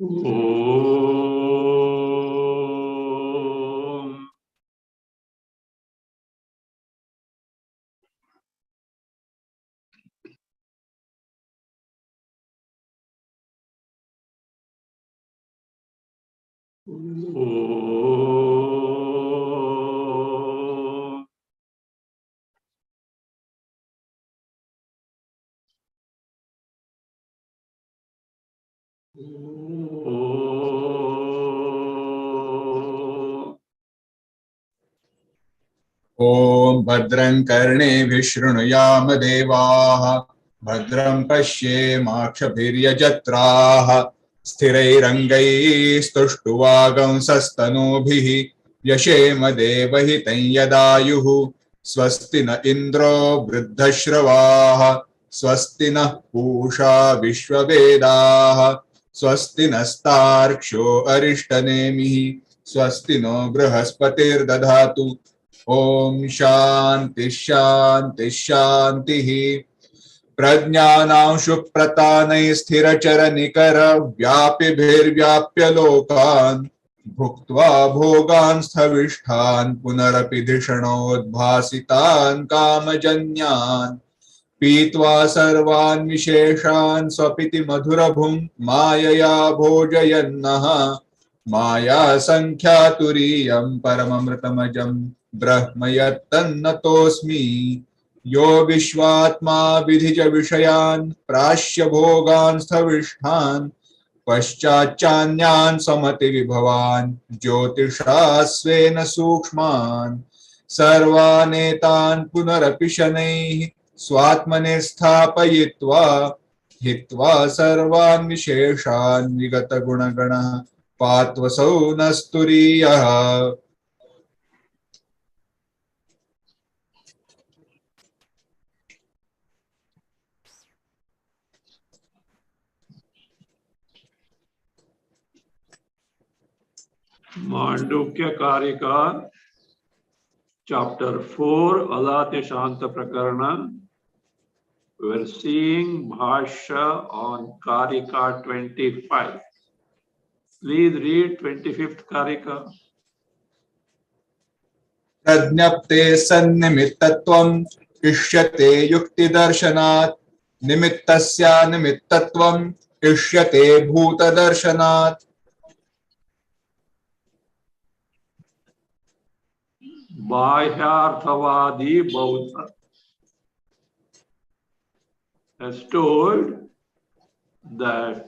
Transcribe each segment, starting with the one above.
ॐ भद्रं कर्णेभिः शृणुयाम देवाः भद्रं पश्येमाक्षभिर्यजत्राः स्थिरैरङ्गैस्तुष्टुवागंसस्तनूभिः यशेम देवहितं यदायुः स्वस्ति न इन्द्रो वृद्धश्रवाः स्वस्ति नः पूषा विश्ववेदाः स्वस्ति नस्तार्क्ष्यो अरिष्टनेमिः स्वस्ति नो बृहस्पतिर्दधातु ओम शांति शांति शांति प्रज्ञानां शुप्रतानै स्थिरचरनिकर व्यापिभिर्व्याप्य लोकान् भुक्त्वा भोगान् स्थविष्ठान् पुनरपि धिषणोद्भासितान् कामजन्यान् पीत्वा सर्वान् विशेषान् स्वपिति मधुरभुं मायया भोजयन्नः माया संख्यातुरीयं परममृतमजं ब्रह्म यत्तन्नतोऽस्मि यो विश्वात्मा विधिज विषयान् प्राश्य भोगान् स्थविष्ठान् पश्चाच्चान्यान् समति विभवान् ज्योतिषा स्वेन सूक्ष्मान् सर्वानेतान् पुनरपि शनैः स्वात्मने स्थापयित्वा हित्वा सर्वान् विशेषान् विगत गुणगणः पात्वसौ नस्तुरीयः। Mandukya Karika, Chapter 4, Alati Shanta Prakarana. We are seeing Bhasya on Karika 25. Please read 25th Karika. प्रज्ञप्ते सन्निमित्तत्वम् इष्यते युक्तिदर्शनात् निमित्तस्यानिमित्तत्वम् इष्यते भूतदर्शनात्। Bhahyarthavadi Bauddha has told that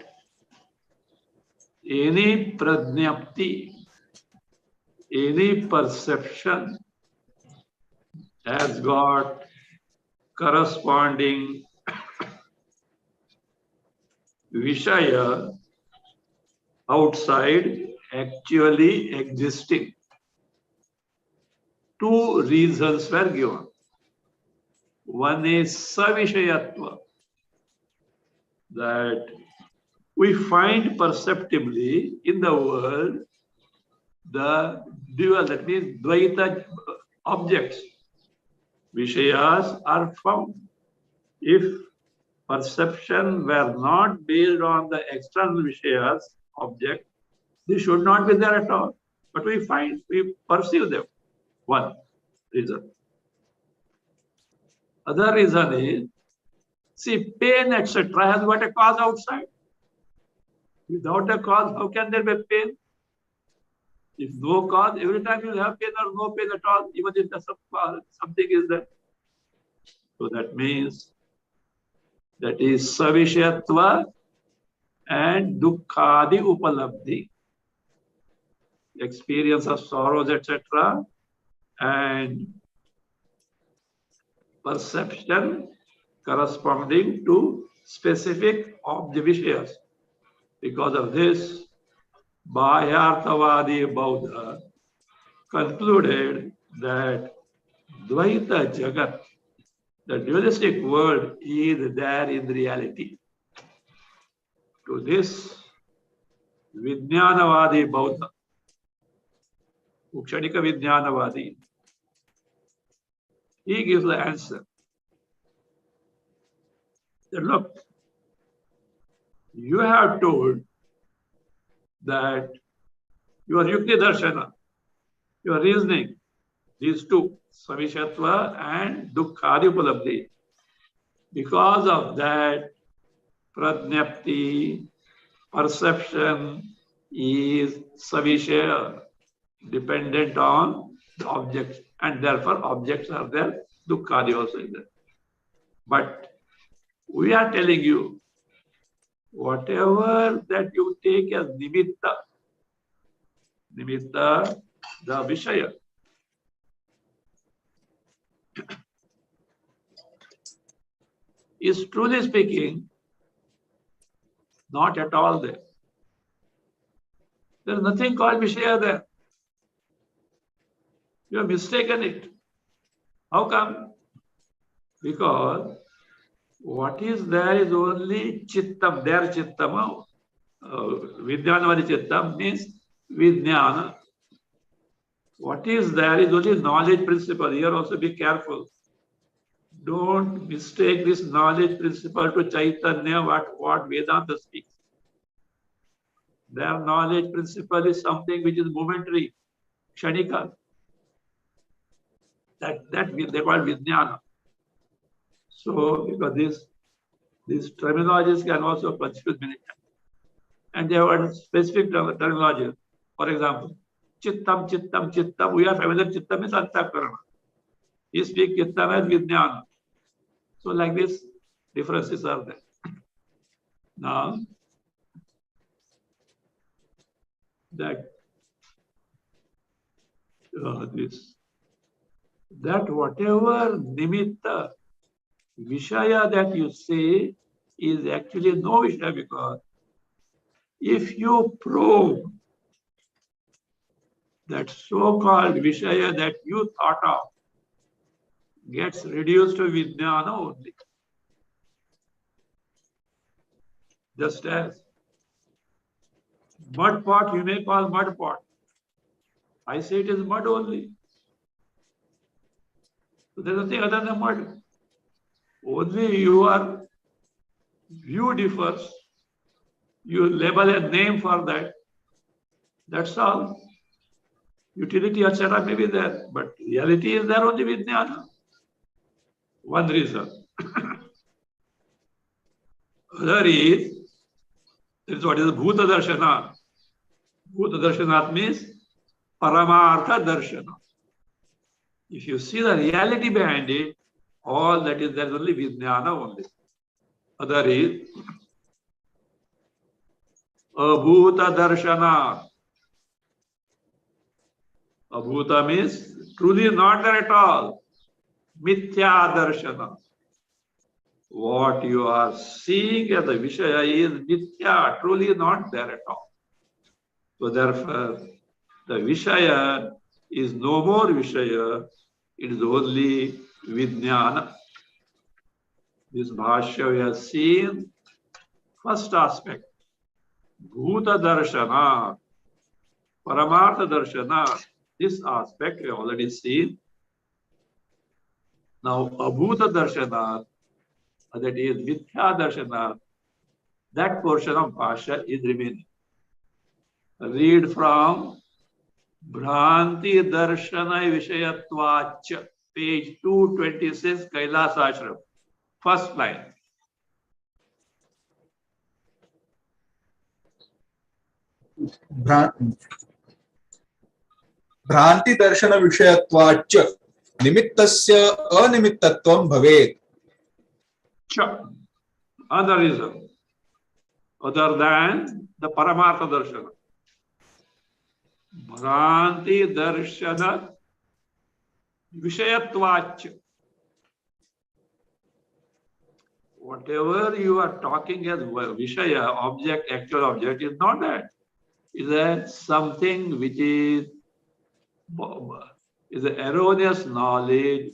any prajnapti, any perception has got corresponding Vishaya outside actually existing. Two reasons were given. One is Savishayatva, that we find perceptibly in the world the dual, that means Dvaita objects. Vishayas are found. If perception were not based on the external Vishayas object, they should not be there at all. But we find, we perceive them. One reason. Other reason is, see, pain, etc., has got a cause outside. Without a cause, how can there be pain? If no cause, every time you have pain or no pain at all, even if there's something is there. So that means that is Savishayatva and Dukkhadi Upalabdhi. Experience of sorrows, etc., and perception corresponding to specific of the Vishayas. Because of this, Bhahyarthavadi Bauddha concluded that Dvaita Jagat, the dualistic world, is there in reality. To this, Vijnanavadi Bauddha, Ukshanika Vijnanavadi, he gives the answer. That look, you have told that your yukti darshana, your reasoning, these two, Savishatva and Dukkhadi Upalabdhi. Because of that, Pradnyapti, perception is Savishaya, dependent on the objects, and therefore objects are there, Dukkhadi also is there. But we are telling you, whatever that you take as nimitta, the Vishaya, is truly speaking not at all there. There is nothing called Vishaya there. You have mistaken it. How come? Because what is there is only Chittam, their Chittam. Vijnanavadi Chittam means Vijnana. What is there is only knowledge principle. Here also be careful. Don't mistake this knowledge principle to Chaitanya, what Vedanta speaks. Their knowledge principle is something which is momentary, kshanika. That they call Vijnana. So, because these terminologies can also confuse many times. And they have specific terminology. For example, Chittam, Chittam, Chittam. We are familiar. Chittam is Antakarana. He speaks Chittam as Vijnana. So, like this, differences are there. Now, that whatever nimitta, Vishaya that you say is actually no Vishaya, because if you probe that so-called Vishaya that you thought of gets reduced to Vijnana only. Just as mud pot, you may call mud pot. I say it is mud only. So there is nothing other than mud. Only your view differs. You label a name for that. That's all. Utility, etc. may be there, but reality is there only with Vijnana. One reason. Other is what is Bhuta Darshana. Bhuta Darshanat means Paramartha Darshana. If you see the reality behind it, all that is there is only Vijnana only. Other is Abhuta Darshana. Abhuta means truly not there at all. Mithya Darshana. What you are seeing as a Vishaya is Mithya, truly not there at all. So therefore, the Vishaya is no more Vishaya, it is only Vijnana. This Bhasya we have seen, first aspect, Bhuta Darshana, Paramartha Darshana, this aspect we have already seen. Now, Abhuta Darshana, that is Mithya Darshana, that portion of Bhasya is remaining. Read from Bhranti Darshana Vishayatvacha, page 226, Kailas Ashram, first line. भ्रांति दर्शन विषयत्वाच्च निमित्तस्य अनिमित्तत्वं भवेत्. Other reason, other than the Paramartha Darshana. Bhranti Darshana Vishayatvacha. Whatever you are talking as Vishaya, object, actual object, is not that. Is that something which is an erroneous knowledge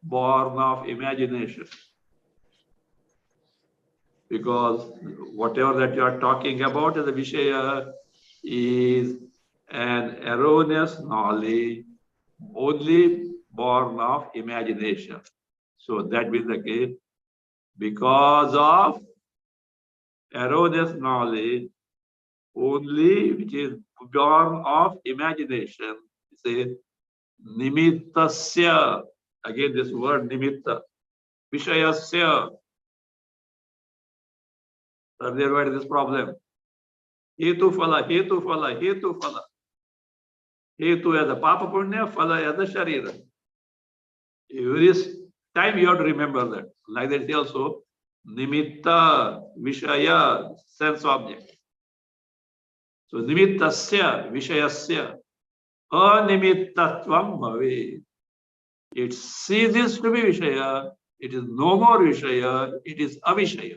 born of imagination. Because whatever that you are talking about as a Vishaya is an erroneous knowledge only born of imagination. So that means the case, because of erroneous knowledge, only which is born of imagination. Say nimittasya. Again, this word nimitta. Vishayasya. Earlier, what is this problem? Hetu phala, hetu phala, hetu phala. Hetu as a papa punya, phala as a sharira. Every time you have to remember that. Like that also, nimitta, vishaya, sense object. So nimittasya, vishayasya, animittattvam bhave. It ceases to be vishaya, it is no more vishaya, it is avishaya.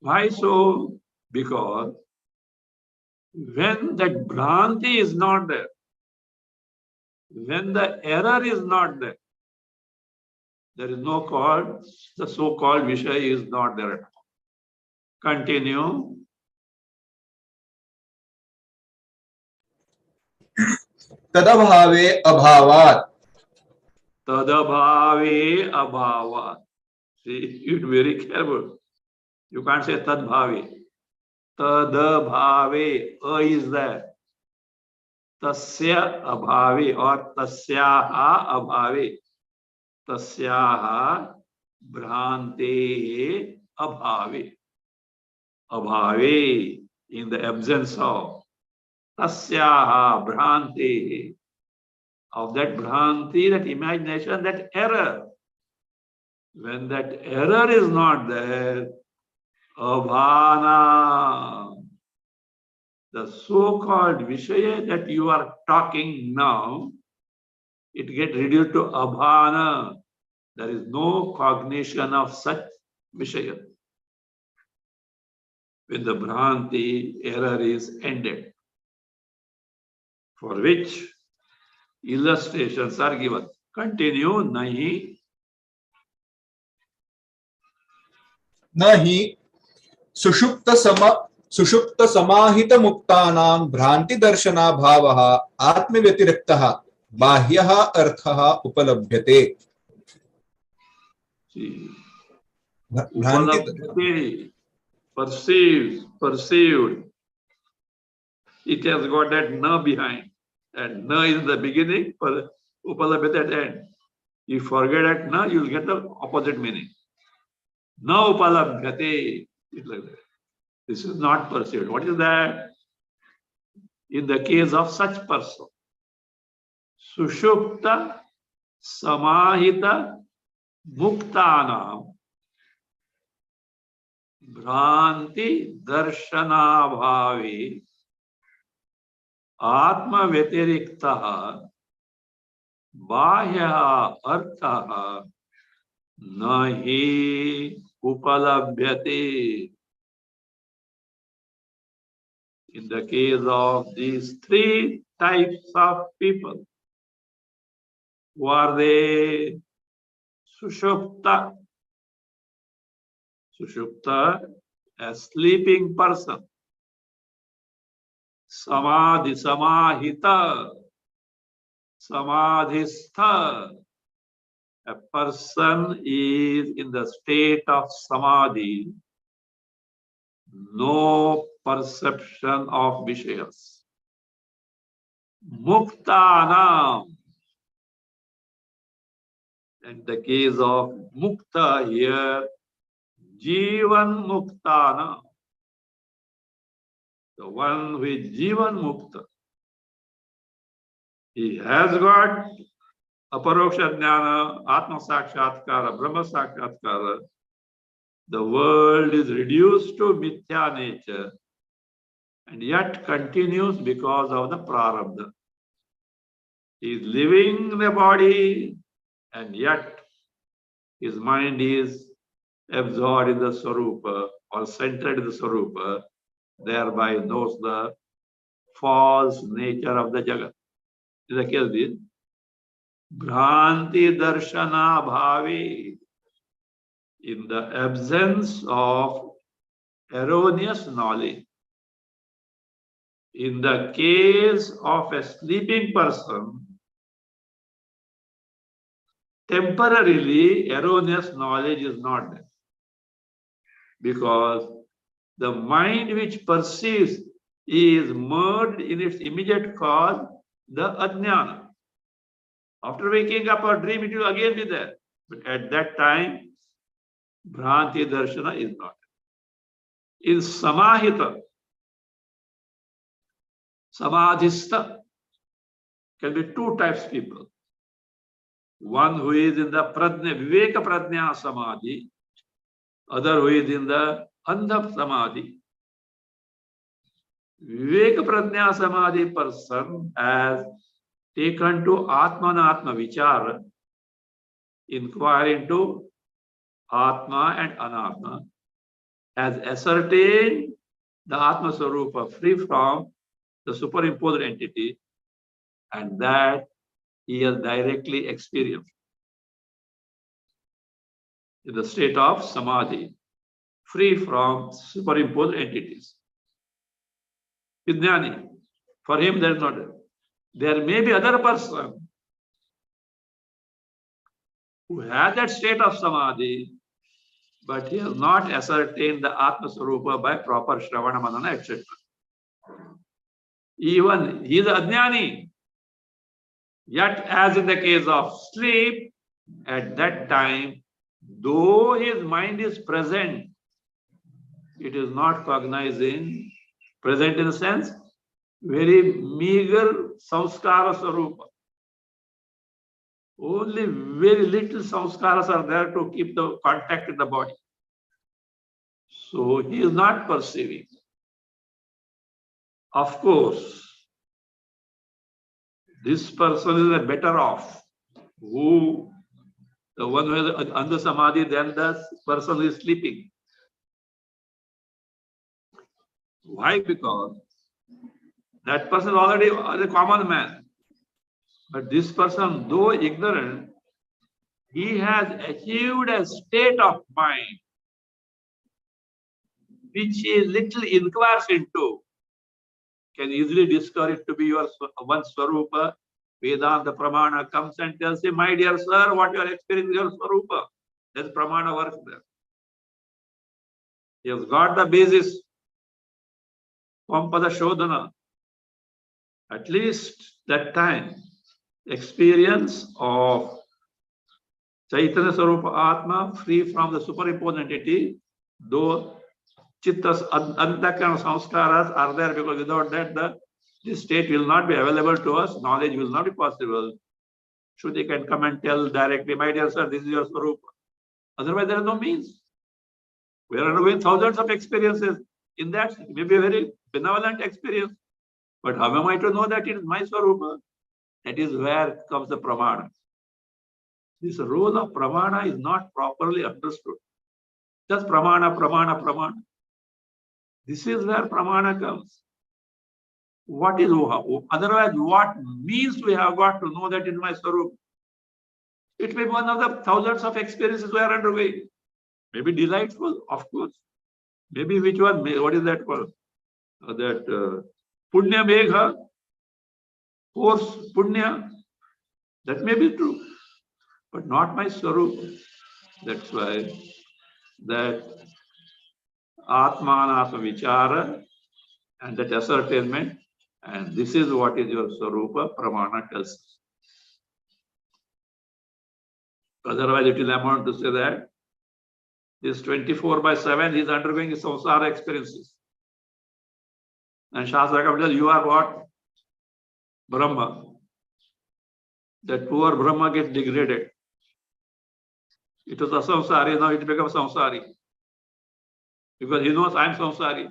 Why so? Because when that bhranti is not there, when the error is not there, there is no called, the so-called Vishaya is not there at all. Continue. तदभावे अभावात्. Tadabhave abhavat. See, you're very careful. You can't say tadbhave. Tadabhave, a is there. Tasya abhave or tasyaha abhave. Tasyaha bhrante abhave. Abhave, in the absence of. Tasyaha bhrante, of that bhranti, that imagination, that error. When that error is not there, abhana, the so-called vishaya that you are talking now, it gets reduced to abhana. There is no cognition of such vishaya. When the bhranti error is ended, for which illustrations are given. Continue, nahi. नहि सुषुप्त समाहित मुक्तानां भ्रांति दर्शनाभावः आत्मव्यतिरिक्तः बाह्यः अर्थः उपलभ्यते. Upalabhyate, perceived. It has got that na behind. And na is the beginning, upalabhyate at end. You forget that na, you will get the opposite meaning. Na upalabhyate. Like that. This is not perceived. What is that? In the case of such person, sushupta samahita muktanam bhranti darshanabhavi atma vyatiriktah bahya artha nahi upalabhyate. In the case of these three types of people, who are they? Sushupta. Sushupta, a sleeping person. Samadhi, samahita. Samadhistha. A person is in the state of samadhi, no perception of vishayas. Muktanam. In the case of mukta here, Jivan Muktana, the one who is Jivan Mukta, he has got aparoksha jnana, atma sakshatkara, brahma sakshatkara. The world is reduced to mithya nature and yet continues because of the prarabdha. He is living in the body and yet his mind is absorbed in the Swarupa or centered in the Swarupa, thereby knows the false nature of the Jagat. In the case this, Bhranti Darshana Bhavi, in the absence of erroneous knowledge. In the case of a sleeping person, temporarily erroneous knowledge is not there. Because the mind which perceives is merged in its immediate cause, the ajnana. After waking up or dream, it will again be there. But at that time, Bhranti Darshana is not. In Samahita, Samadhista can be two types of people. One who is in the Pradnya, Viveka Pradnya Samadhi, other who is in the Andha Samadhi. Viveka Pradnya Samadhi person has taken to Atmanatma Vichara, inquire into Atma and Anatma, has ascertained the Atma Swarupa free from the superimposed entity, and that he has directly experienced in the state of Samadhi, free from superimposed entities. Vijnani, for him there is not. There may be other person who has that state of Samadhi, but he has not ascertained the Atma Swarupa by proper Shravana, Manana, etc. Even he is Ajnani. Yet, as in the case of sleep, at that time, though his mind is present, it is not cognizing, present in the sense, very meager samskara swarupa. Only very little samskaras are there to keep the contact with the body. So he is not perceiving. Of course, this person is better off. The one who is under samadhi, than the person who is sleeping. Why? Because that person is already a common man. But this person, though ignorant, he has achieved a state of mind which he little inquires into, can easily discover it to be your one Swarupa. Vedanta Pramana comes and tells him, my dear sir, what you are experiencing is your Swarupa. That's Pramana works there. He has got the basis. Pampada Shodhana. At least that time, experience of Chaitanya Swarupa Atma, free from the superimposed entity, though Chittas, Antakarana Samskaras are there, because without that, this state will not be available to us, knowledge will not be possible. Shruti can come and tell directly, my dear sir, this is your Swarupa. Otherwise, there is no means. We are undergoing thousands of experiences. In that, it may be a very benevolent experience. But how am I to know that it is my Swarupa? That is where comes the Pramana. This role of Pramana is not properly understood. Just Pramana, Pramana, Pramana. This is where Pramana comes. What is otherwise, what means we have got to know that in my Swarupa? It may be one of the thousands of experiences we are undergoing. Maybe delightful, of course. Maybe which one, what is that called? Punya Megha, force Punya. That may be true, but not my Swarupa. That's why that Atmanatma Vichara and that ascertainment, and this is what is your Swarupa, Pramana tells us. Otherwise, it will amount to say that this 24/7 is undergoing samsara experiences. And Shastra comes and says, you are what? Brahma. That poor Brahma gets degraded. It was a samsari, now it becomes samsari. Because he knows I am samsari.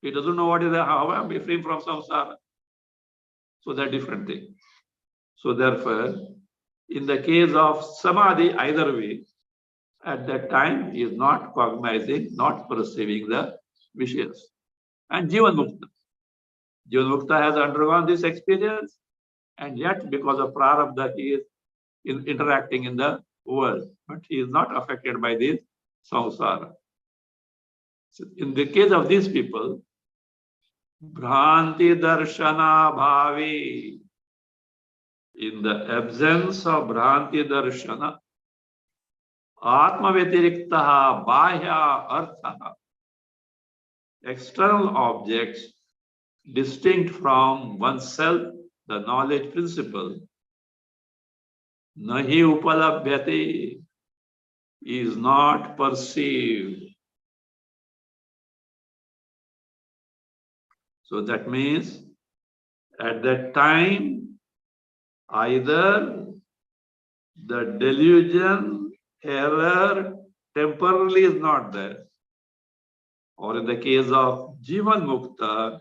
He doesn't know what is that, how I am free from samsara. So that different thing. So therefore, in the case of samadhi, either way, at that time he is not cognizing, not perceiving the vishayas. And Jivan Mukta. Jivan Mukta has undergone this experience, and yet because of prarabdha he is interacting in the world, but he is not affected by this samsara. So in the case of these people, Bhranti Darshana Bhavi, In the absence of Bhranti Darshana, Atma Vyatiriktaha Bahya Arthaha, external objects distinct from oneself, the knowledge principle, Nahi Upalabhyate, is not perceived. So that means at that time, either the delusion, error temporarily is not there, or in the case of Jivan Mukta,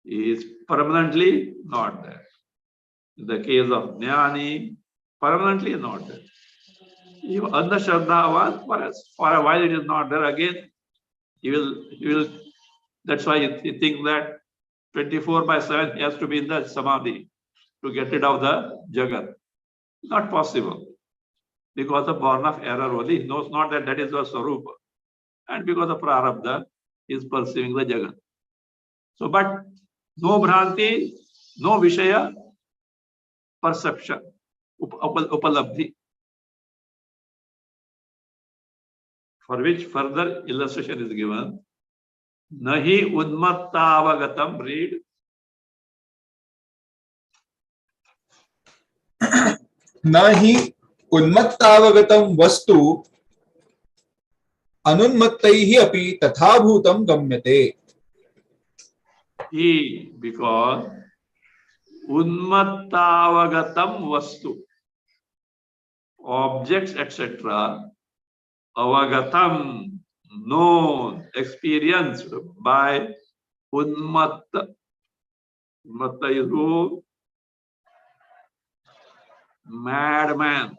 is permanently not there. In the case of Jnani, permanently not there. Even Andhashraddhavan, for a while it is not there. Again, he will. That's why he thinks that 24/7 he has to be in the Samadhi to get rid of the Jagat. Not possible. Because of born of error only, he knows not that that is the Swarupa. And because of Prarabdha, he is perceiving the Jagat. So, but no Bhranti, no Vishaya perception, Upalabdhi. For which further illustration is given. Nahi Udmattavagatam, read. Nahi Unmattavagatam Vastu Anunmattaihi api tathabhutam gamyate. He, because Unmattavagatam Vastu, objects, etc., Avagatam, known, experienced by Unmatta. Unmatta is who? Madman.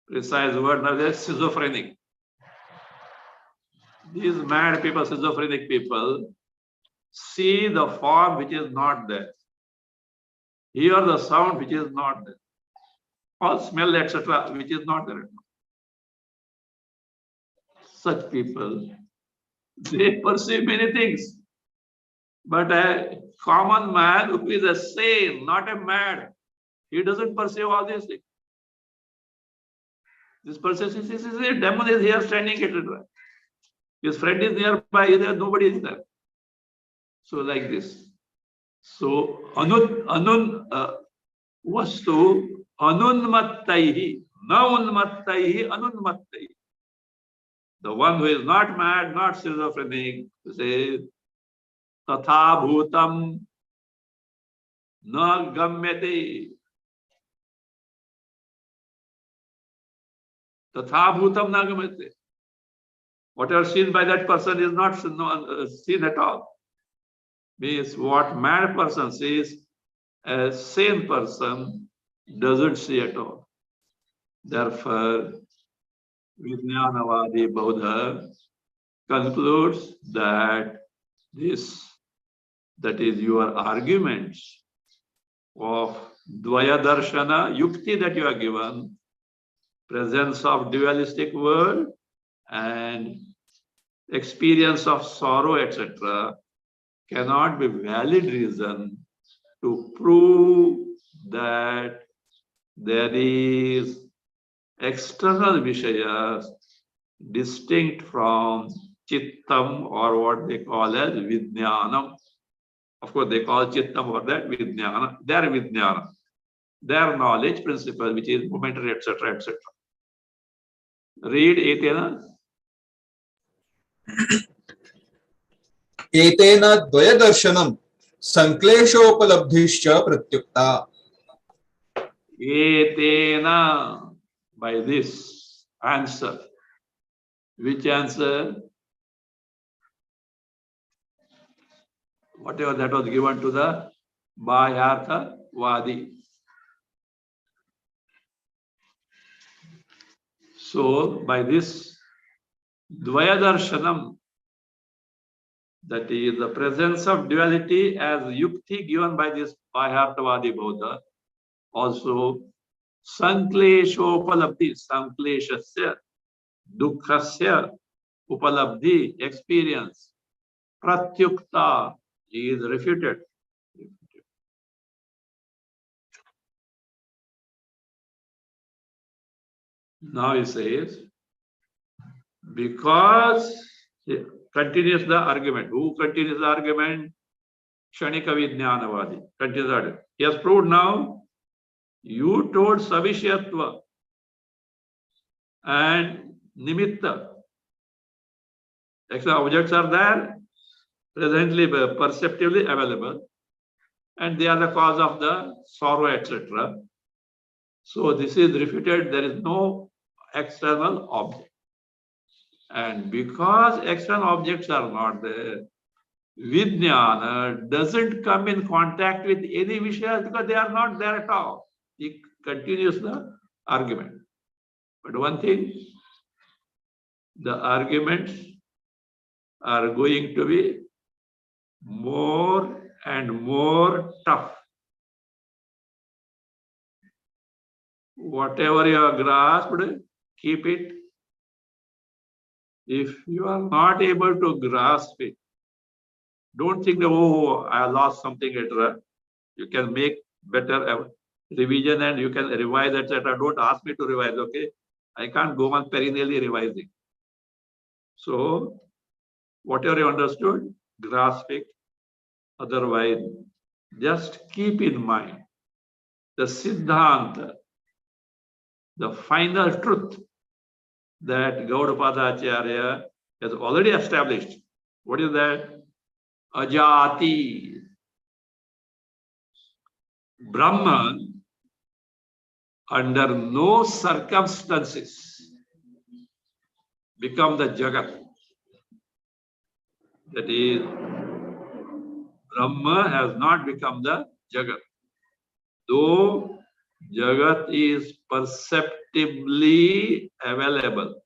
Precise word, now they're schizophrenic. These mad people, schizophrenic people, see the form which is not there, hear the sound which is not there, or smell, etc., which is not there. Such people, they perceive many things. But a common man who is a sane, not a mad, he doesn't perceive all these things. This person says, a demon is here standing, etc. His friend is nearby, nobody is there. So like this. So vastu anunmattaihi, na unmattaihi, anunmattaihi. The one who is not mad, not schizophrenic, says tatha bhutam na gamyate. Tatha bhutam na gamyate. Whatever seen by that person is not seen at all. Means what mad person sees, a sane person doesn't see at all. Therefore, Vijnanavadi Buddha concludes that that is your arguments of Dvaya Darshana, Yukti that you are given, presence of dualistic world and experience of sorrow, etc., cannot be valid reason to prove that there is external Vishayas distinct from Chittam, or what they call as Vijnanam. Of course, they call Chittam or that Vijnana, their Vijnana, their knowledge principle, which is momentary, etc., etc. Read Etena. Etena Dvayadarsanam Sankleshopalabdhischa Pratyukta. Etena, by this answer. Which answer? Whatever that was given to the Bahyartha Vadi. So, by this Dvayadarshanam, that is the presence of duality as yukti given by this Bahyarthavadi Buddha, also Sankleshopalabdhi, Sankleshasya, Dukkhasya, Upalabdhi, experience, Pratyukta is refuted. Now he says, because he continues the argument. Who continues the argument? Kshanika Vijnanavadi. Continues the argument. He has proved now, you told Savishayatva and Nimitta. Extra objects are there, presently perceptively available, and they are the cause of the sorrow, etc. So this is refuted, there is no external object. And because external objects are not there, Vijnana doesn't come in contact with any Vishayas because they are not there at all. He continues the argument. But one thing, the arguments are going to be more and more tough. Whatever you have grasped, keep it. If you are not able to grasp it, don't think that, oh, I lost something, etc. You can make better revision and you can revise, etc. Don't ask me to revise, okay? I can't go on perennially revising. So, whatever you understood, grasp it. Otherwise, just keep in mind the Siddhanta, the final truth that Gaudapada Acharya has already established. What is that? Ajati. Brahman, under no circumstances, become the Jagat. That is, Brahma has not become the Jagat. Though Jagat is perceptibly available,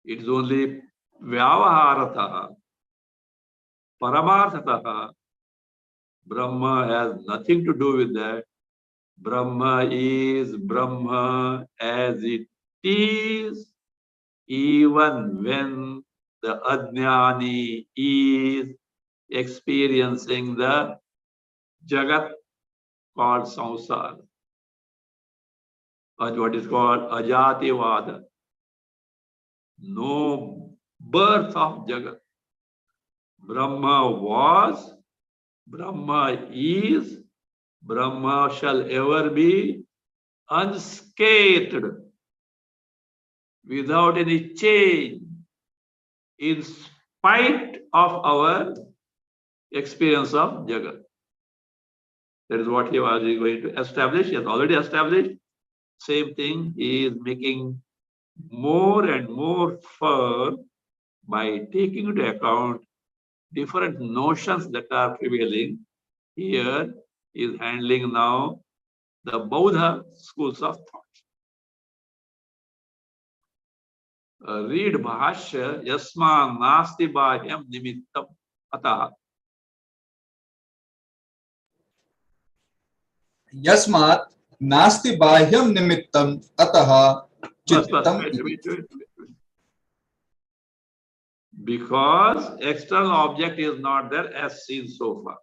it is only Vyavaharataha, Paramarthataha. Brahma has nothing to do with that. Brahma is Brahma as it is, even when the Ajnani is experiencing the Jagat called Samsara, or what is called Ajativada. No birth of Jagat. Brahma was, Brahma is, Brahma shall ever be unscathed, without any change, in spite of our experience of Jagat. That is what he was going to establish. He has already established. Same thing he is making more and more firm by taking into account different notions that are prevailing. Here he is handling now the Bauddha schools of thought. Read Bhasya, Yasma Nasti Bahyam Nimittam Ataha. यस्मात् नास्ति बाह्यं निमित्तं अतः चित्तम Wait. Because external object is not there as seen so far.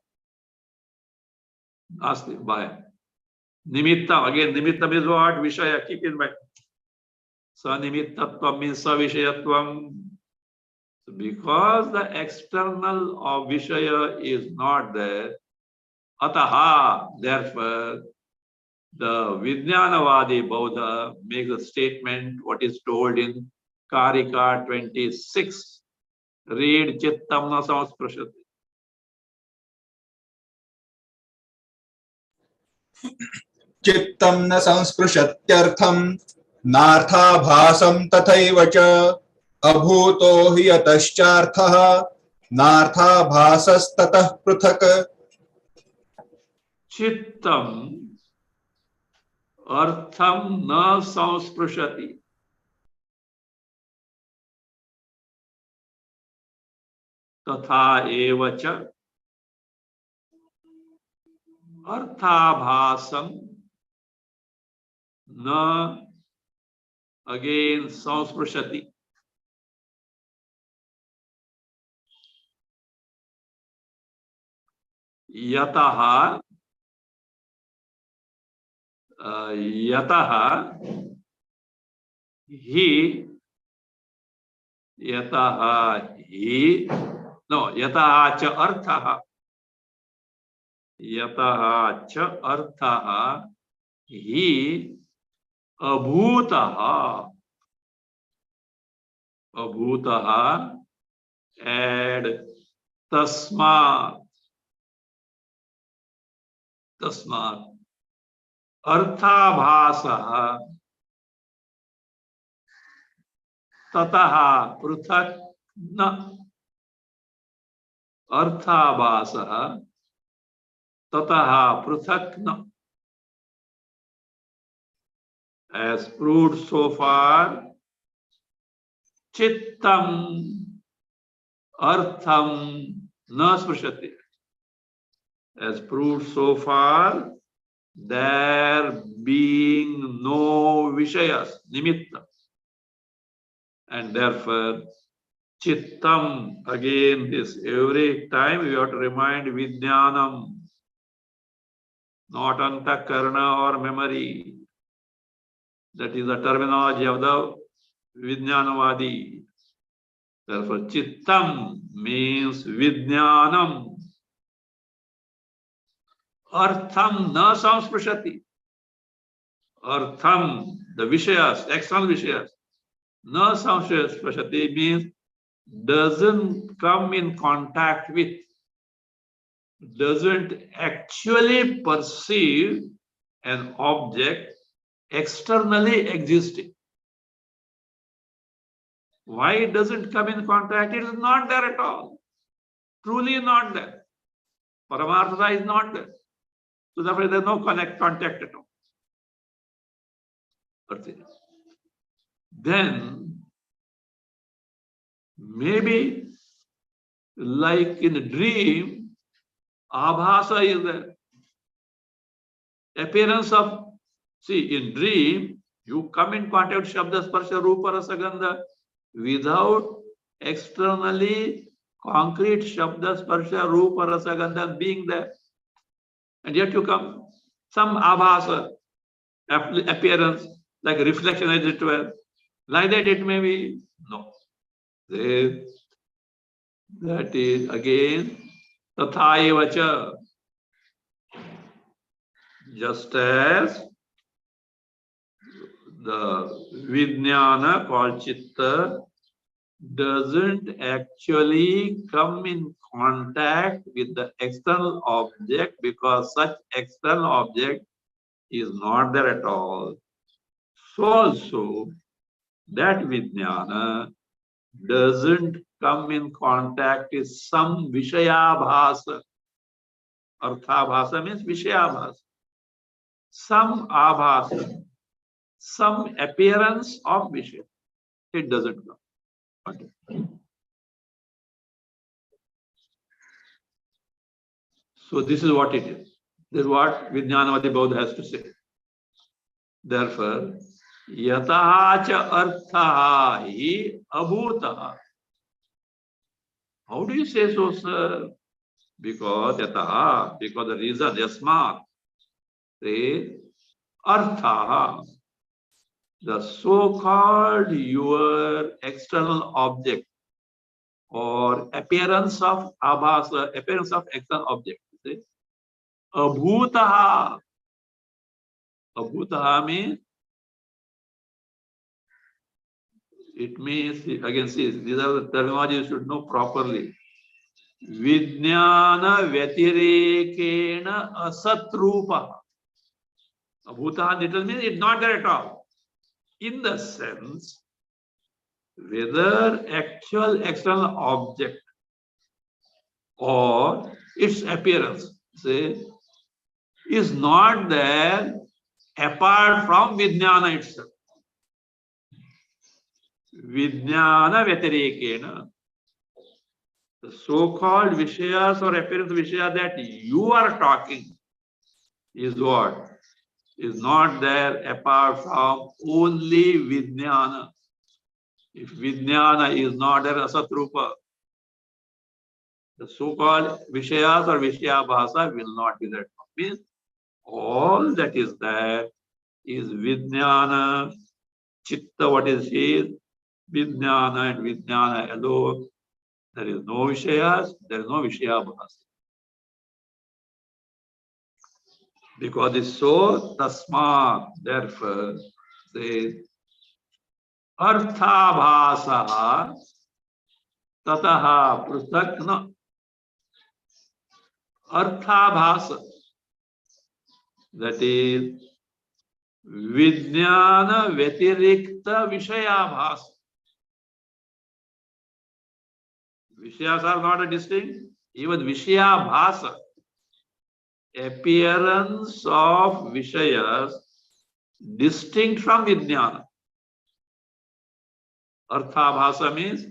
Nasti Bahyam. Nimittam, again, Nimittam is what? Vishaya, keep in mind. Sanimittattvam means Savishayatvam. Because the external of Vishaya is not there, Ataha, therefore, the Vijnanavadi Bauddha makes a statement, what is told in Karika 26. Read Chittam na samsprashati. चित्तं न संस्पृशत्यर्थं नार्थाभासं तथैव च अभूतो हि यतश्चार्थः नार्थाभासस्ततः पृथक्. Chittam artham na samsprashati. Tatha eva cha arthabhasam na, again samsprashati. Yataha, Yataha he yataha cha arthaha he abhutaha and tasmat arthabhasaha tataha pruthak na arthabhasaha tataha pruthak na. As proved so far, chittam artham na sprushati. As proved so far, there being no vishayas, nimitta. And therefore, chittam, again, this every time we have to remind vijnanam, not antakarana or memory. That is the terminology of the vijnanavadi. Therefore, chittam means vijnanam. Artham na samsprashati. Artham, the vishayas, external vishayas. Na samsprashati means doesn't come in contact with, doesn't actually perceive an object externally existing. Why it doesn't come in contact? It is not there at all. Truly not there. Paramartha is not there. So therefore there is no contact at all. Then maybe like in a dream, abhasa is there. Appearance of, see, in dream, you come in contact with Shabda, Sparsha, Rupa, Rasa, Gandha without externally concrete Shabda, Sparsha, Rupa, Rasa, Gandha being there. And yet you come, some abhasa, appearance, like a reflection as it were. Like that it may be. No. That is again, tathayevacha. Just as the vijnana called chitta doesn't actually come in contact with the external object because such external object is not there at all. So also that vijnana doesn't come in contact with some vishayabhasa. Arthabhasa means vishayabhasa. Some abhasa, some appearance of vishaya. It doesn't come. Okay. So this is what it is. This is what Vijnanavadi Bodha has to say. Therefore, yataha cha arthaha hi abhutaha. How do you say so, sir? Because yataha, because the reason, yasmat, say arthaha, the so-called your external object or appearance of abhasa, appearance of external object. Say, abhutaha. Abhutaha means, it means, again, see, these are the terminology you should know properly. Vijnana vyatirekena asatrupa. Abhutaha literally means it's not there at all. In the sense, whether actual external object or its appearance, say, is not there apart from Vijnana itself. Vijnana vyatirekena. The so-called Vishayas or appearance Vishaya that you are talking is what? Is not there apart from only Vijnana. If Vijnana is not there, Asatrupa, the so-called Vishayas or Vishayabhasa will not be there. Means all that is there is Vijnana. Chitta, what is he? Vijnana and Vijnana alone. There is no Vishayas, there is no Vishayabhasa. Because it's so, Tasmat, therefore, says, Arthabhasa Tataha Prusakna. Arthabhasa, that is Vijnana Vetirikta Vishayabhasa. Vishayas are not a distinct, even Vishayabhasa, appearance of Vishayas distinct from Vijnana. Arthabhasa means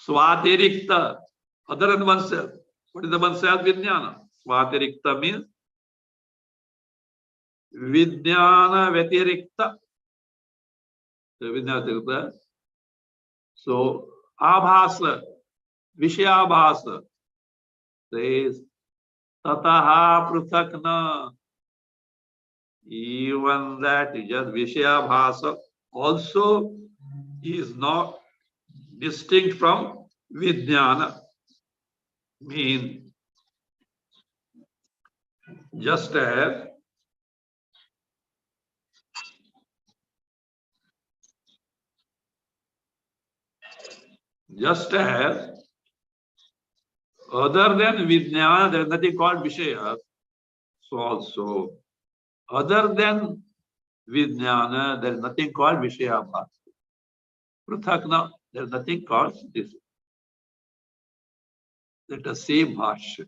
Swatirikta, other than oneself. What is the oneself? Vijnana. Swatirikta means Vijnana Vetirikta. So, Abhasa, Vishayabhasa says, Tataha Pruthakna. Even that is just Vishayabhasa also is not distinct from Vijnana. Means just as other than Vijnana, there is nothing called Vishaya. So also, other than Vijnana, there is nothing called Vishayabhasa. Pruthakna, there is nothing called this. Let us see Bhasya.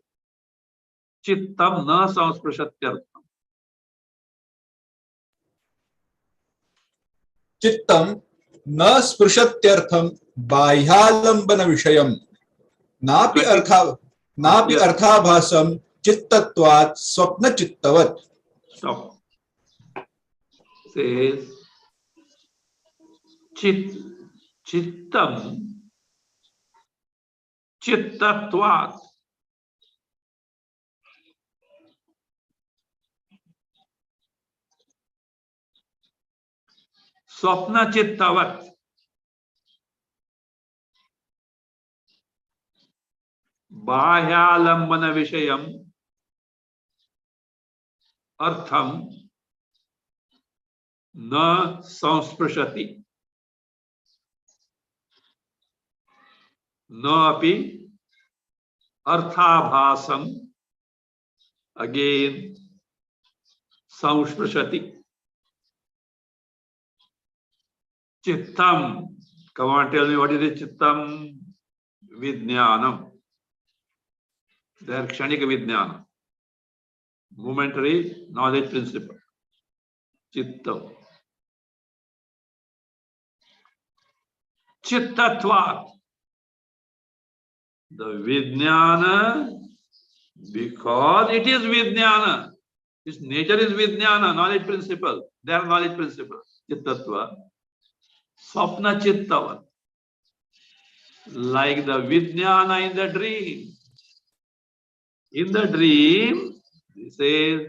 Chittam na samsprishatyartham. चित्तम न स्पृशत्यर्थम बाह्यालंबन विषयम नापि अर्थाभासम चित्तत्वात् स्वप्न चित्तवत्. Stop. Says chittam chittatvat swapna chittavat bahyalambana vishayam artham na samsprashati na api arthabhasam again samsprashati. Chittam, come on, tell me what is the Chittam? Vijnanam. There Kshanika Vijnana. Momentary knowledge principle. Chittam. Chittatvat. The Vijnana, because it is Vijnana. Its nature is Vijnana, knowledge principle. Their knowledge principle. Chittatva. Swapna Chittavat. Like the Vijnana in the dream. In the dream, he says,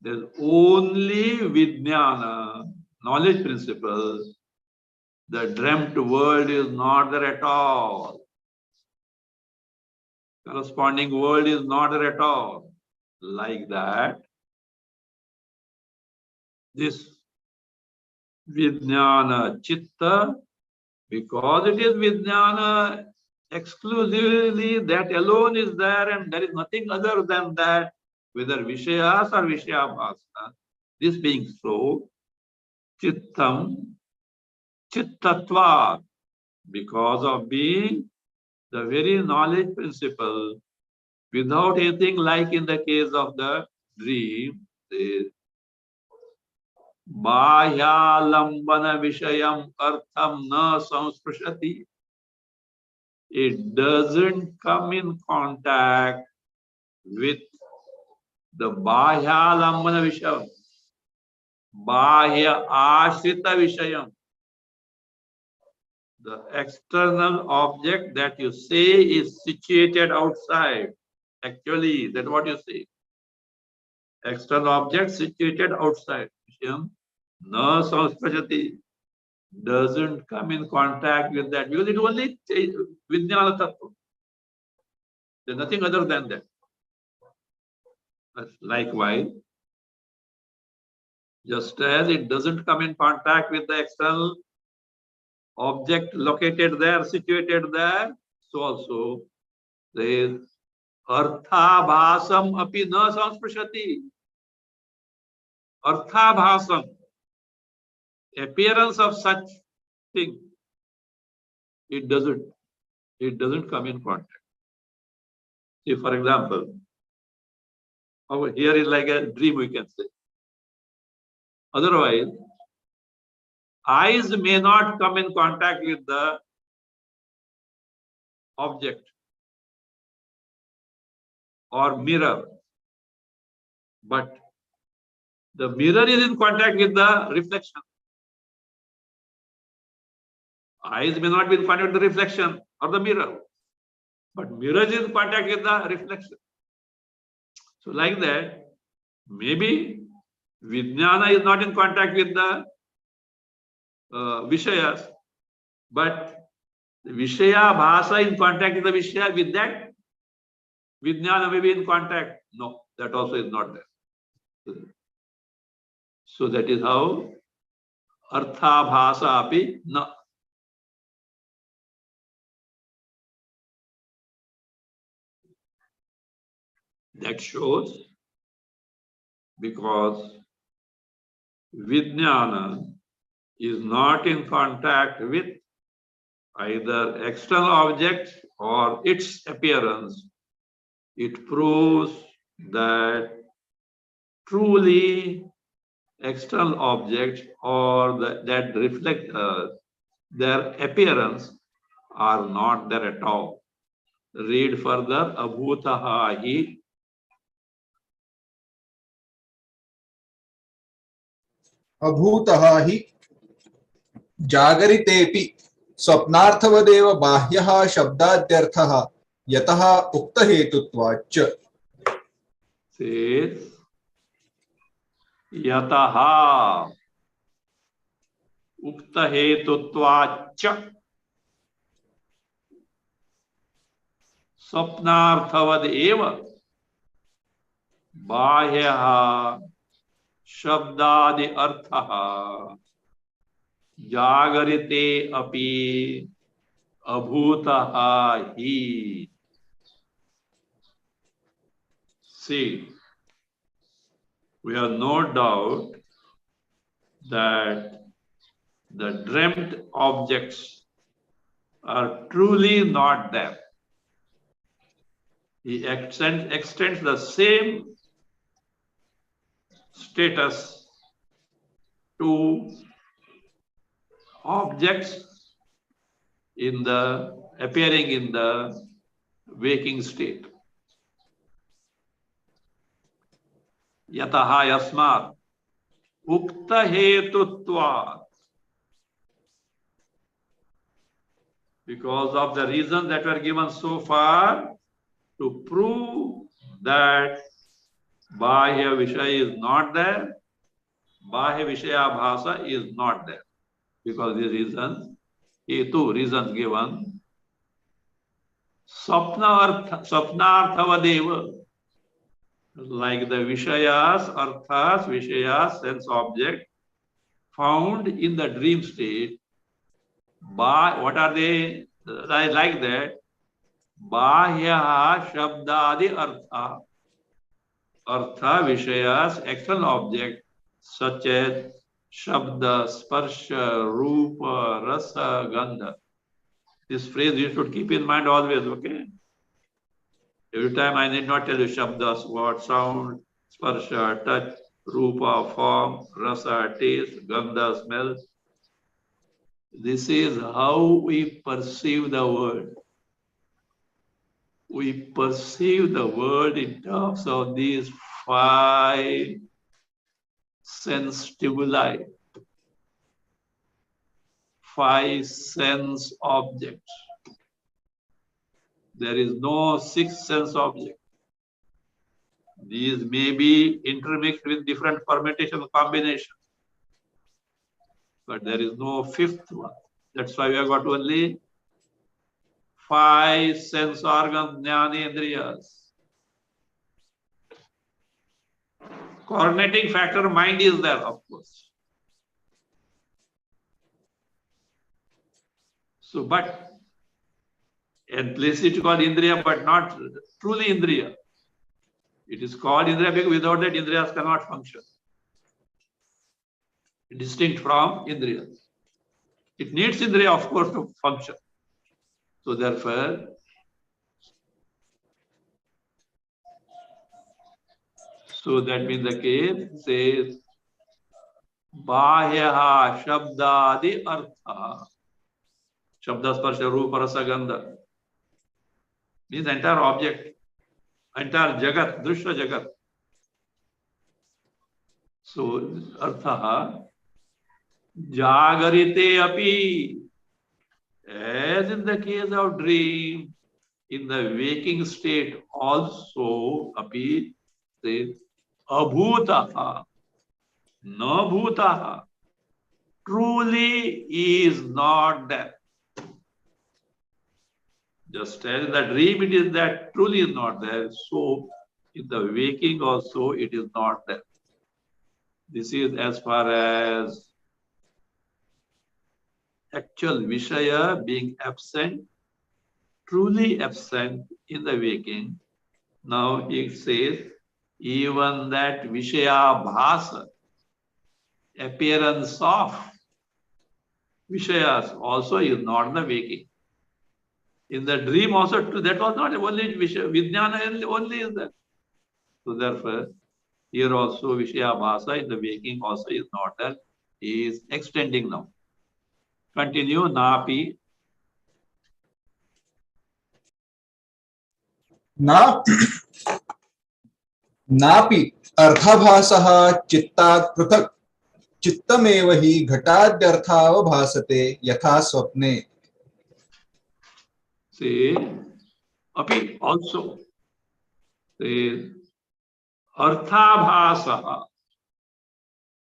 there's only Vijnana, knowledge principle. The dreamt world is not there at all. Corresponding world is not there at all. Like that, this Vijnana Chitta, because it is Vijnana exclusively, that alone is there and there is nothing other than that, whether Vishayas or Vishayabhasa. This being so, Chittam, Chittatva, because of being the very knowledge principle, without anything like in the case of the dream, Bahyalambana Vishayam Artham na samsprashati. It doesn't come in contact with the Bahyalambana Vishayam, Bahya Ashrita Vishayam. The external object that you say is situated outside. Actually, that's what you say. External object situated outside. Vishayam Na samspashati doesn't come in contact with that because it only Vijnana Tattva. There's nothing other than that. Likewise, just as it doesn't come in contact with the external object located there, situated there, so also there is Arthabhasam api na samspashati. Arthabhasam, appearance of such thing, it doesn't come in contact. See, for example, over here is like a dream, we can say. Otherwise, eyes may not come in contact with the object or mirror, but the mirror is in contact with the reflection. Eyes may not be in contact with the reflection or the mirror, but mirror is in contact with the reflection. So like that, maybe Vijnana is not in contact with the Vishayas, but the Vishaya Bhasa in contact with the Vishaya, with that Vijnana may be in contact. No, that also is not there. So that is how Artha Bhasa api na. That shows because Vijnana is not in contact with either external object or its appearance, it proves that truly external objects or that reflect their appearance are not there at all. Read further. Abhutaha hi. अभूतः हि जागरितेऽपि स्वप्नार्थवदेव बाह्यः शब्दाद्यर्थः यतः उक्तहेतुत्वाच्च. Says yataha uktahetutvacha swapnarthavad eva bahyaha shabdadi arthaha jagarite api abhutaha hi. See, we have no doubt that the dreamt objects are truly not there. He extends the same status to objects appearing in the waking state. Yataha yasmat ukta hetutvat. Because of the reasons that were given so far to prove that Bahya Vishaya is not there, Bahya Vishaya Bhasa is not there. Because the reasons, two reasons given, Swapnarthavadeva, like the Vishayas, Arthas, Vishayas, sense object, found in the dream state. What are they like that? Bahya Shabdadi Artha. Artha Vishayas, external object such as Shabda, Sparsha, Rupa, Rasa, Gandha. This phrase you should keep in mind always, okay? Every time I need not tell you Shabdas, what sound, Sparsha, touch, Rupa, form, Rasa, taste, Gandha, smell. This is how we perceive the world. We perceive the world in terms of these 5 sense stimuli, 5 sense objects. There is no 6th sense object. These may be intermixed with different permutation combinations. but there is no fifth one. That's why we have got only 5 sense organs, jnanendriyas. Coordinating factor mind is there, of course. So, but implicitly called indriya, but not truly indriya. It is called indriya because without that indriyas cannot function. Distinct from indriya. It needs indriya, of course, to function. So therefore, so that means the case says bahyaha shabdadi artha. Shabda sparsha rupa rasa gandha. Means entire object, entire jagat, drishya jagat. So artha jagarite api. As in the case of dream, in the waking state also api says abhutaha, na bhutaha, truly is not there. Just as in the dream it is that truly is not there, so in the waking also it is not there. This is as far as actual Vishaya being absent, truly absent in the waking. Now he says, even that Vishaya Bhasa, appearance of Vishayas also is not the waking. In the dream also, that was not only Vishaya, Vijnana only is there. So therefore, here also Vishaya Bhasa in the waking also is not there. He is extending now. Continue, Napi. ना नापि अर्थभासः चित्तात् पृथक् चित्तमेव हि घटाद्यर्थावभासते यथा स्वप्ने. Say, api also. Say, arthabhasa,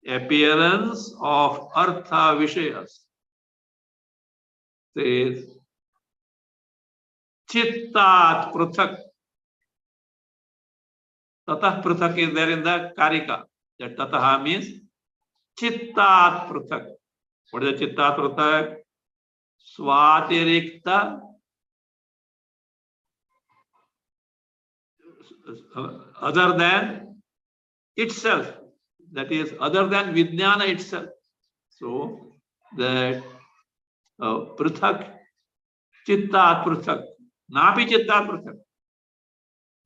appearance of artha vishayas. Says, chittat pruthak. Tatah pruthak is there in the Karika. That tataha means chittat pruthak. What is the chittat pruthak? Swatirikta other than itself. That is other than Vijnana itself. So that pruthak, chittat pruthak, napi chittat pruthak.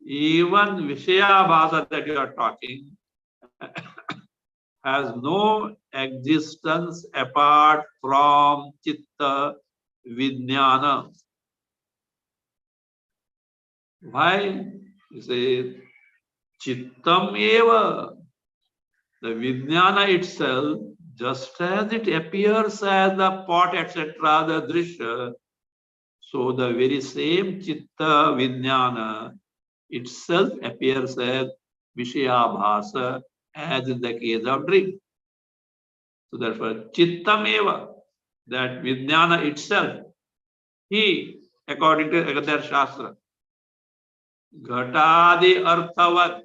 Even Vishaya Bhasa that you are talking has no existence apart from Chitta Vijnana. Why? You say, Chittam eva, the Vijnana itself, just as it appears as the pot, etc., the Drishya, so the very same Chitta Vijnana itself appears as Vishaya Bhasa, as in the case of dream. So therefore, Chittam eva, that Vijnana itself, he, according to Agadhar Shastra, Ghatadi Arthavat,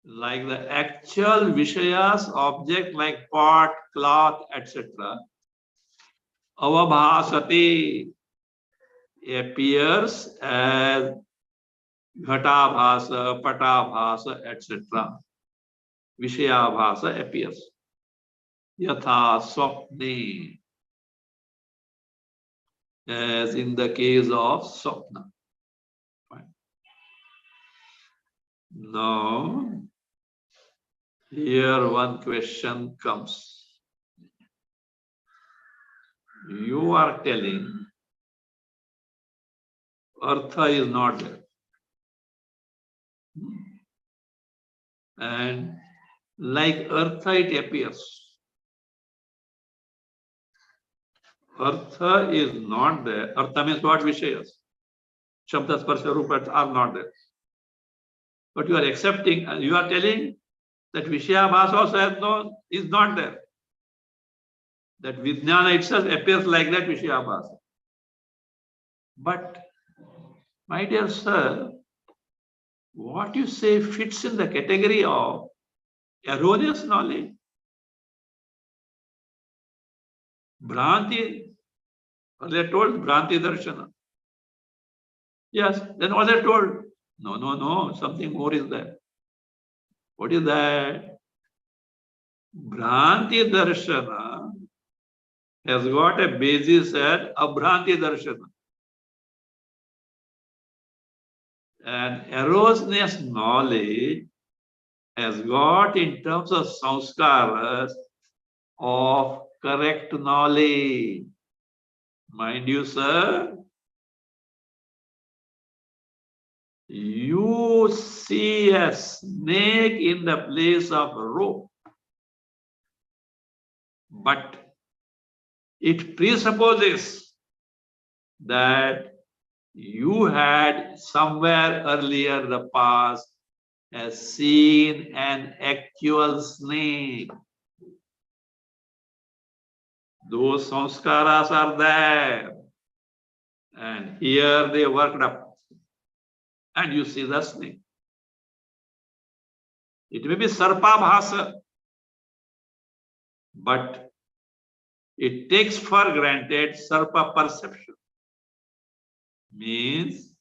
like the actual Vishayas, object like pot, cloth, etc., Avabhasati appears as Ghatabhasa, Patabhasa, etc. Vishayabhasa appears. Yatha Swapne, as in the case of Swapna. Now, here one question comes. You are telling Artha is not there. And like Artha it appears. Artha is not there. Artha means what? Vishayas. Shabda, Sparsha, Rupa are not there. But you are accepting, you are telling that Vishaya Bhasa also is not there. That Vijnana itself appears like that Vishayabhasa. But, my dear sir, what you say fits in the category of erroneous knowledge. Bhranti, they told Bhranti Darshana. Yes, then what they told? No, something more is there. What is that? Bhranti Darshana has got a basis at Abhranti Darshana. And erroneous knowledge has got in terms of sanskaras of correct knowledge. Mind you, sir, you see a snake in the place of a rope, but it presupposes that you had somewhere earlier the past has seen an actual snake. Those sanskaras are there, and here they worked up, and you see the snake. It may be sarpa bhasa, but it takes for granted sarpa perception. Means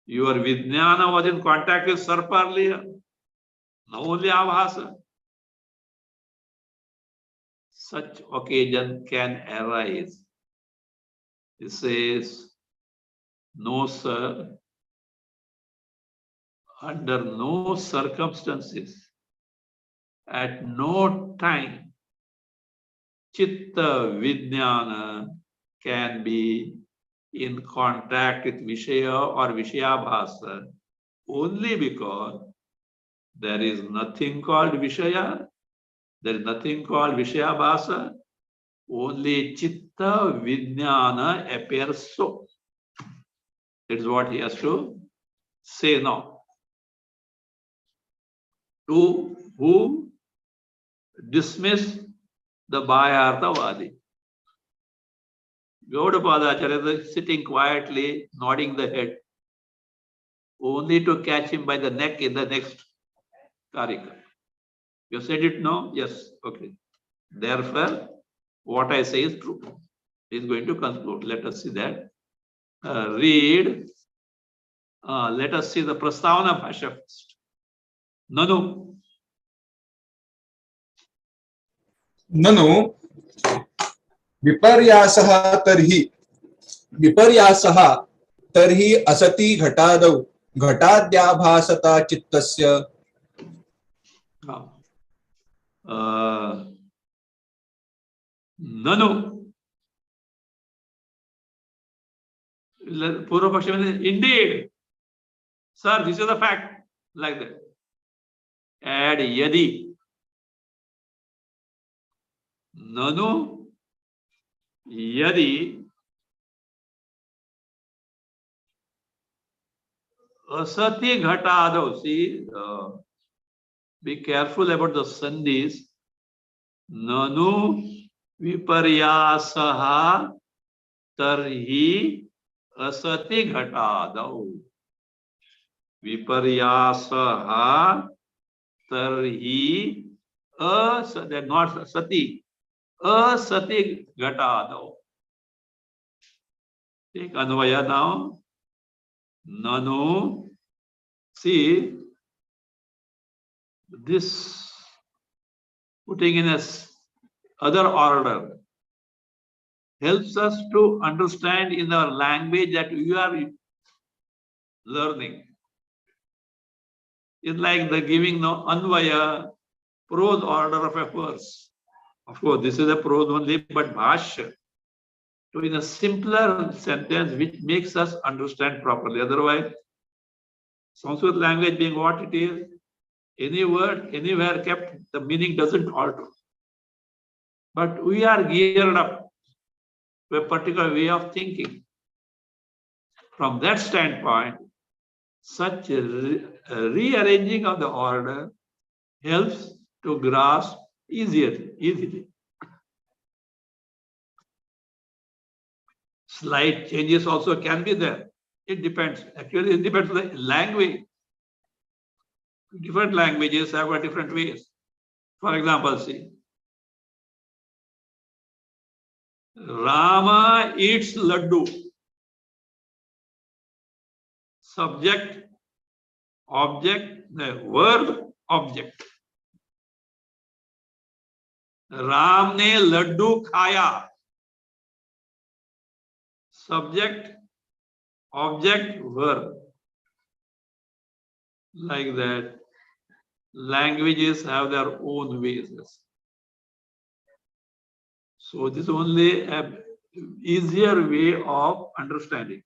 your Vijnana was in contact with sarpa earlier, now only abhasa. Such occasion can arise. It says, no, sir, under no circumstances, at no time, Chitta Vijnana can be in contact with Vishaya or Vishayabhasa only because there is nothing called Vishaya, there is nothing called Vishayabhasa, only Chitta Vijnana appears so. That is what he has to say now. To who dismiss the Bhayarthavadi. Gaudapada is sitting quietly, nodding the head, only to catch him by the neck in the next Karika. You said it no? Yes. Okay. Therefore, what I say is true. He is going to conclude. Let us see that. Read. Let us see the Prastavana Bhashya first. Nanu. ननु विपर्यासः तर्हि असति घटादौ घटाद्याभासता चित्तस्य Nanu. Purva Paksha, indeed. Sir, this is a fact. Like that. Add yadi. Nanu yadi asati ghatado. See, be careful about the sandhis. Nanu viparyasaha tarhi asati ghatado. Viparyasaha tarhi they're not sati. Asati ghatado. Take Anvaya now. Nanu. See, this putting in a other order helps us to understand in our language that we are learning. It's like the giving no Anvaya, prose order of a verse. Of course, this is a prose only, but Bhashya, to in a simpler sentence which makes us understand properly. Otherwise, Sanskrit language being what it is, any word, anywhere kept, the meaning doesn't alter. But we are geared up to a particular way of thinking. From that standpoint, such a rearranging of the order helps to grasp easily. Slight changes also can be there. It depends. Actually, it depends on the language. Different languages have a different ways. For example, see, Rama eats laddu. Subject, object, the verb, object. Ram ने लड्डू खाया. Subject, object, verb. Like that. Languages have their own ways. So this is only an easier way of understanding.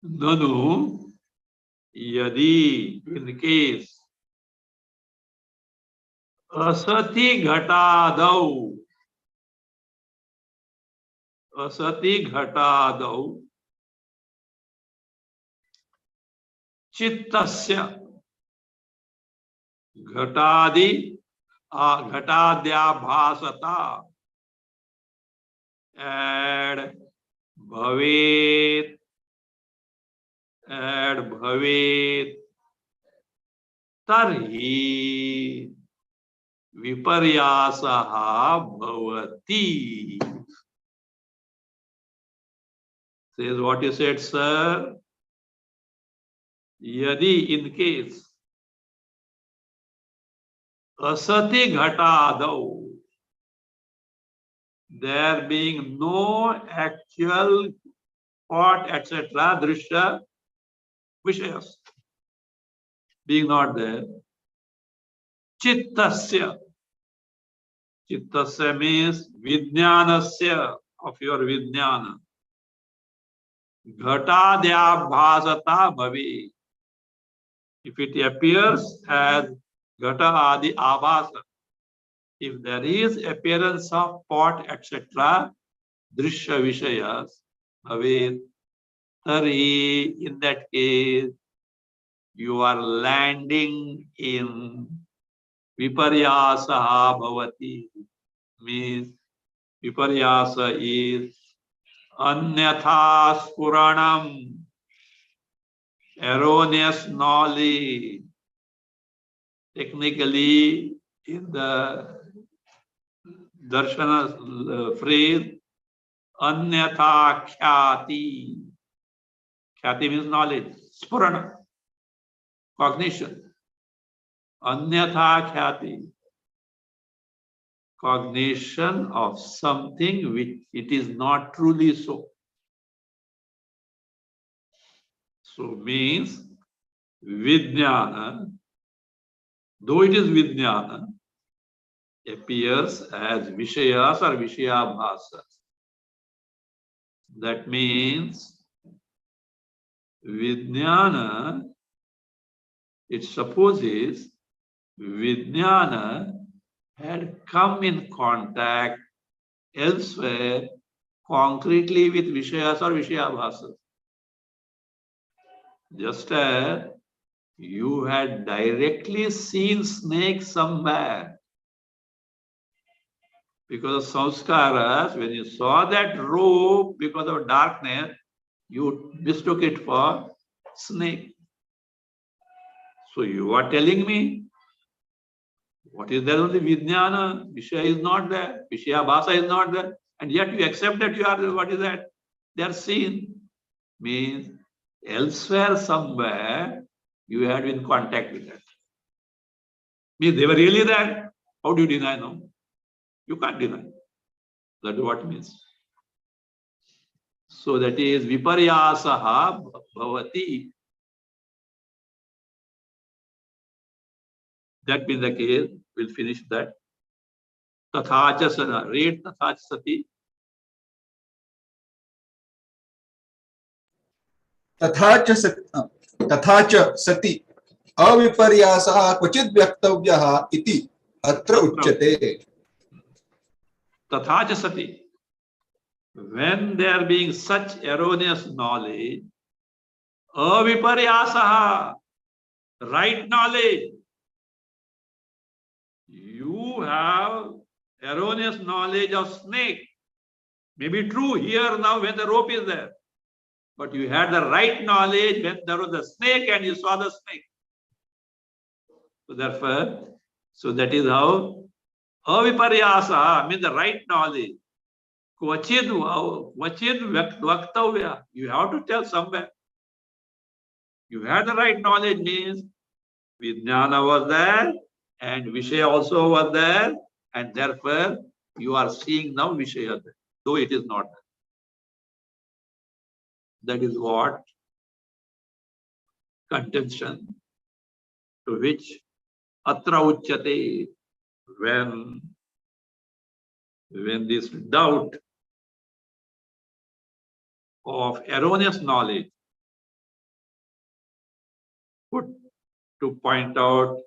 Nanu, yadi, in case, asati ghatadau, asati ghatadau, chittasya, ghatadi, ghatadya bhasata, add bhavet, add bhavet, tarhi viparyasaha bhavati. Says what you said, sir. Yadi, in case, asati ghatadau, there being no actual pot, etc., drishya, vishayas, being not there, chittasya, chittasya means vijnanasya, of your vijnana, ghatadya bhasata bhavi, if it appears as ghata adi abhasa, if there is appearance of pot, etc., drishya vishayas, bhavet, tari, in that case, you are landing in viparyasaha bhavati, means viparyasa is anyatha spuranam, erroneous knowledge. Technically, in the darshana phrase, anyatha khyati. Khyati means knowledge. Spurana, cognition. Anyatha khyati, cognition of something which it is not truly so. So means vijnana, though it is vijnana, appears as vishayas or vishayabhasas. That means vijnana, it supposes vijnana had come in contact elsewhere concretely with vishayas or vishayabhasas. Just as you had directly seen snake somewhere, because of samskaras, when you saw that rope, because of darkness, you mistook it for snake. So you are telling me, what is there on the vijnana? Vishaya is not there, Vishayabhasa is not there, and yet you accept that you are, what is that? They are seen. Means elsewhere somewhere you had been in contact with that. Means they were really there. How do you deny now? You can't deny. That's what it means. So that is viparyasaha bhavati. That being the case, we'll finish that. Tathacha sana. Read tathacha sati. तथा च सति अविपर्यासः क्वचित् व्यक्तव्यः इति अत्र उच्यते. Tathacha sati. When there being such erroneous knowledge, aviparyasaha, right knowledge, you have erroneous knowledge of snake, maybe true here now when the rope is there, but you had the right knowledge when there was a snake and you saw the snake. So therefore, so that is how aviparyasa means the right knowledge. Kvachid vaktavya. You have to tell somewhere. You had the right knowledge means Vijnana was there and Vishaya also was there, and therefore you are seeing now Vishaya there, though it is not there. That is what contention to which atra uchyate, when this doubt of erroneous knowledge put to point out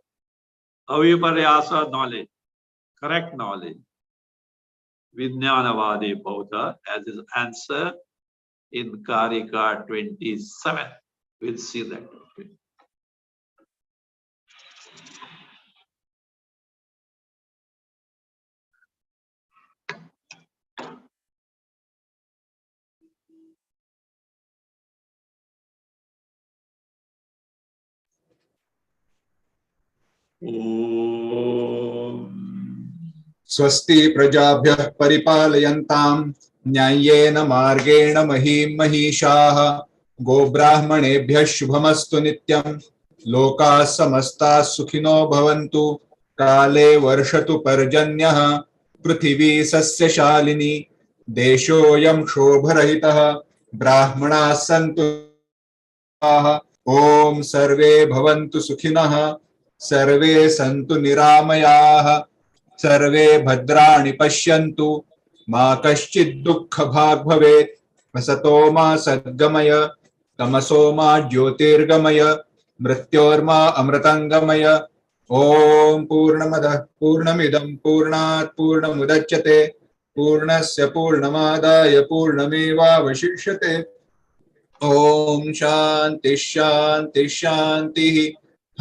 aviparyasa knowledge, correct knowledge, Vijnanavadi Bauddha, as his answer in Karika 27. We'll see that. स्वस्ति प्रजाभ्यः परिपालयन्ताम् न्याय्येन मार्गेण महीं महिषाः गोब्राह्मणेभ्यः शुभमस्तु नित्यम् लोकाः समस्ताः सुखिनो भवन्तु काले वर्षतु पर्जन्यः पृथिवी सस्यशालिनी देशोऽयं क्षोभरहितः ब्राह्मणाः सन्तु ओम सर्वे भवन्तु सुखिनः सर्वे सन्तु निरामयाः सर्वे भद्राणि पश्यन्तु मा कश्चित् दुःखभाग् भवेत् असतो मा सद्गमय तमसो मा ज्योतिर्गमय मृत्योर्मा अमृतंगमय ओम पूर्णमदः पूर्णमिदं पूर्णात् पूर्णमुदच्यते पूर्णस्य पूर्णमादाय पूर्णमेवावशिष्यते ओम शांति शांति शांति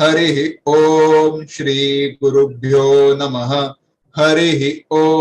हरि ओम श्री गुरुभ्यो नमः हरि ओम।